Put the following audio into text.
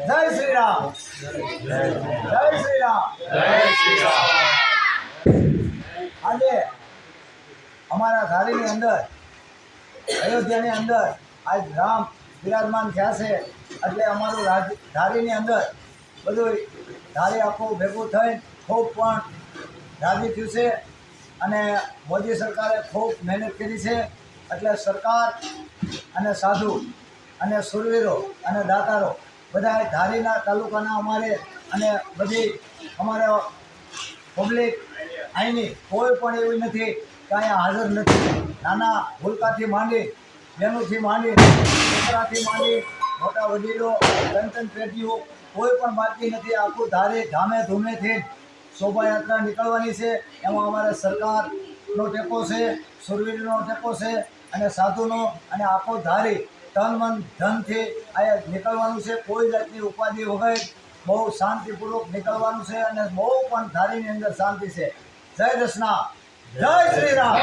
જય શ્રી રામ, જય શ્રી રામ, જય શ્રી રામ। આજે અમારા ધારીની અંદર, અયોધ્યાની અંદર આજ રામ બિરાજમાન થયા છે, એટલે અમારું ધારીની અંદર બધું ધારી આખું ભેગું થઈ ખૂબ પણ રાજી થયું છે અને મોદી સરકારે ખૂબ મહેનત કરી છે। એટલે સરકાર અને સાધુ અને સુરવીરો અને દાતારો બધા ધારીના તાલુકાના અમારે અને બધી અમારે પબ્લિક અહીંની કોઈ પણ એવી નથી કે અહીંયા હાજર નથી। નાના ભૂલકાથી માંડી, બહેનોથી માંડી, છોકરાથી માંડી, મોટા વડીલો, કંચન પેઢીઓ કોઈ પણ બાકી નથી। આખું ધારી ધામે ધૂમેથી શોભાયાત્રા નીકળવાની છે। એમાં અમારે સરકારનો ટેકો છે, સુરવીરનો ટેકો છે અને સાધુનો અને આખો ધારી તન મન ધનથી અહીંયા નીકળવાનું છે। કોઈ જાતની ઉપાધિ વગર બહુ શાંતિપૂર્વક નીકળવાનું છે અને બહુ પણ ધારીની અંદર શાંતિ છે। જય દર્શના, જય શ્રી રામ।